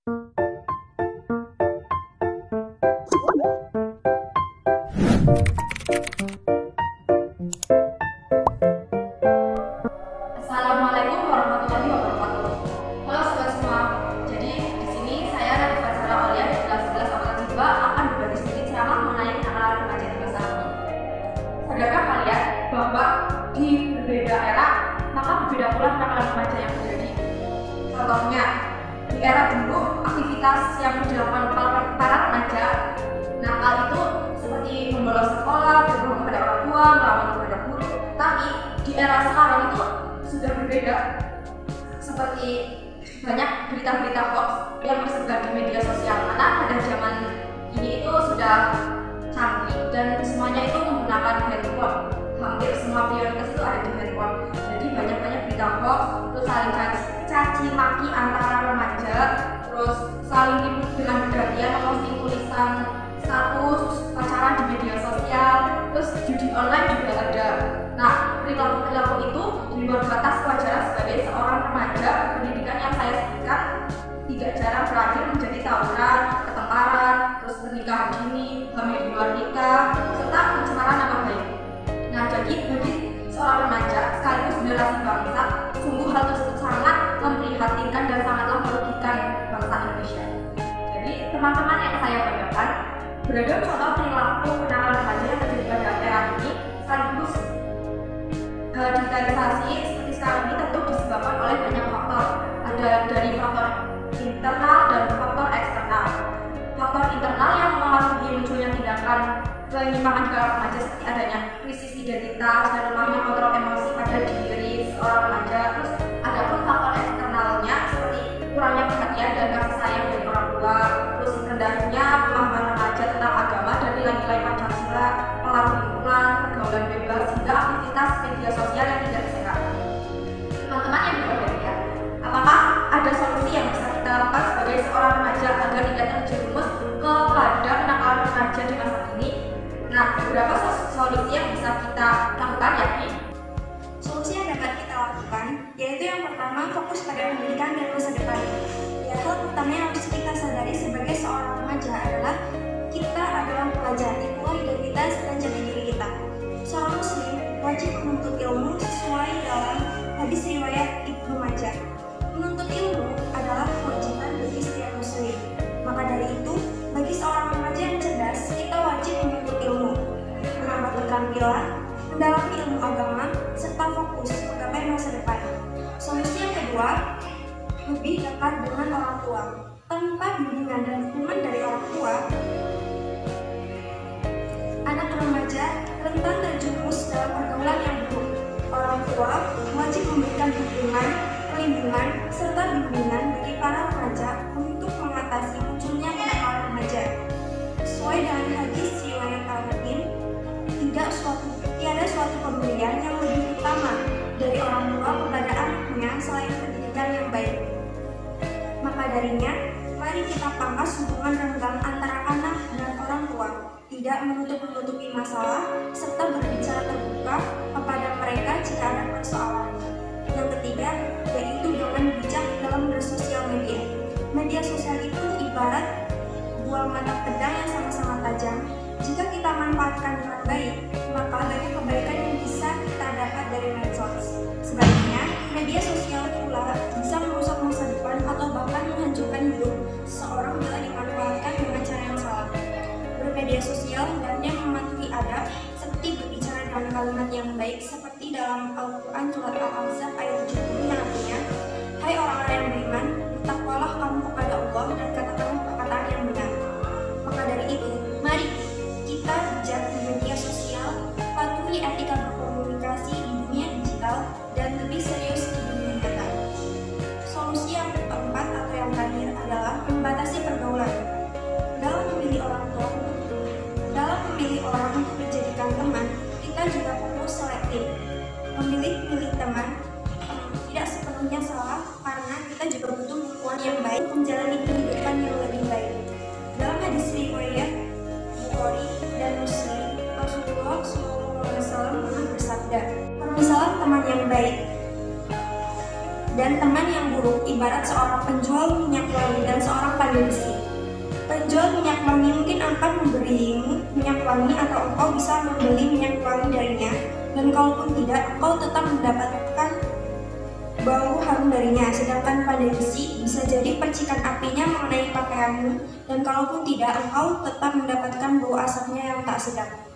Assalamualaikum warahmatullahi wabarakatuh. Halo sobat semua. Jadi di sini saya Nadifah Zahra Aulia di kelas 11 angkatan 2 akan berbagi sedikit ceramah mengenai kenakalan remaja di masa kini. Sadarkah kalian bahwa di berbeda era maka berbeda pula kenakalan remaja yang terjadi? Contohnya di era dulu aktivitas yang dilakukan para remaja nakal itu seperti membolos sekolah, berbohong kepada orang tua, melawan kepada guru. Tapi di era sekarang itu sudah berbeda, seperti banyak berita-berita hoax yang tersebar di media sosial karena pada zaman ini itu sudah canggih dan semuanya itu menggunakan handphone. Hampir semua prioritas itu ada di handphone. Jadi banyak-banyak berita hoax, terus saling caci maki antara remaja, terus saling ribut dengan bergantian memposting tulisan status pacaran di media sosial, terus judi online juga ada. Nah, perilaku itu di luar batas kewajaran sebagai seorang remaja pendidikan yang saya sebutkan tidak jarang berakhir menjadi tawuran, pertengkaran, terus pernikahan dini, hamil di luar nikah, serta pencemaran nama baik. Nah, jadi bagi seorang remaja sekaligus generasi bangsa, sungguh hal tersebut sangat memprihatinkan dan sangatlah merugikan bangsa Indonesia. Jadi teman-teman yang saya banggakan, beragam contoh perilaku kenakalan remaja yang terjadi pada era ini sekaligus digitalisasi seperti sekarang ini tentu disebabkan oleh banyak faktor. Ada dari faktor internal dan faktor eksternal. Faktor internal yang mempengaruhi munculnya tindakan penyimpangan di kalangan remaja seperti adanya krisis identitas dan lemahnya kontrol emosi pada diri seorang remaja. Terus ada pun faktor eksternalnya seperti kurangnya perhatian dan kasih sayang dari orang tua, terus rendahnya pemahaman remaja tentang agama dan nilai-nilai Pancasila, pengaruh lingkungan, pergaulan bebas, hingga aktivitas media sosial yang tidak sehat. Teman-teman yang berbahagia, apakah ada solusi yang bisa kita lakukan sebagai seorang remaja agar tidak terjerumus kepada kenakalan remaja di masa kini? Nah, beberapa solusi yang bisa kita lakukan yakni solusi yang dapat kita lakukan yaitu yang pertama, fokus pada pendidikan dan masa depan. Ya, hal pertama yang harus kita sadari sebagai seorang remaja adalah kita adalah pelajar, itulah identitas dan jati diri kita. Seorang muslim wajib menuntut ilmu sesuai dalam hadis riwayat Ibnu Majah. Menuntut ilmu adalah kewajiban bagi setiap muslim. Maka dari itu, bagi seorang remaja yang cerdas, kita wajib menuntut ilmu, menambah keterampilan, mendalami ilmu agama, serta fokus menggapai masa depan. Solusi yang kedua, lebih dekat dengan orang tua. Tanpa bimbingan dan dukungan dari orang tua, anak remaja rentan terjerumus dalam pergaulan yang buruk. Orang tua wajib memberikan dukungan, perlindungan, serta bimbingan bagi para remaja untuk mengatasi munculnya kenakalan remaja. Sesuai dengan hadis riwayat Al-Hakim, tiada suatu pemberian yang lebih utama dari orang tua kepada anaknya selain pendidikan yang baik. Maka darinya, mari kita pangkas hubungan renggang antara anak dan orang tua, tidak menutup-nutupi masalah, serta berbicara terbuka kepada mereka jika ada persoalan. Yang ketiga, yaitu dengan bijak dalam bersosial media. Media sosial itu ibarat buah mata pedang yang sama-sama tajam. Jika kita manfaatkan dengan baik, maka banyak kebaikan yang bisa kita dapat dari medsos. Sebaliknya, media sosial pula bisa merusak masa depan atau bahkan menghancurkan hidup seseorang bila dimanfaatkan dengan cara yang salah. Bermedia sosial hendaknya mematuhi adab seperti berbicara dengan kalimat yang baik seperti dalam Al-Quran surat Al-Ahzab ayat 70 yang artinya, hai orang-orang yang beriman, bertakwalah kamu kepada Allah dan katakanlah perkataan yang benar. Maka dari itu, mari kita bijak di media sosial, patuhi etika berkomunikasi di dunia digital, dan lebih serius di dunia nyata. Solusi yang keempat atau yang terakhir adalah membatasi pergaulan. Dalam memilih orang untuk dijadikan teman, kita juga perlu selektif. Memilih teman tidak sepenuhnya salah, karena kita juga butuh lingkungan yang baik untuk menjalani kehidupan yang lebih baik. Dalam hadis riwayat Bukhari dan Muslim, Rasulullah SAW pernah bersabda, permisalan teman yang baik dan teman yang buruk ibarat seorang penjual minyak wangi dan seorang pandai besi. Penjual minyak wangi mungkin akan memberimu minyak wangi atau engkau bisa membeli minyak wangi darinya, dan kalaupun tidak, engkau tetap mendapatkan bau harum darinya. Sedangkan pandai besi bisa jadi percikan apinya mengenai pakaianmu, dan kalaupun tidak, engkau tetap mendapatkan bau asapnya yang tak sedap.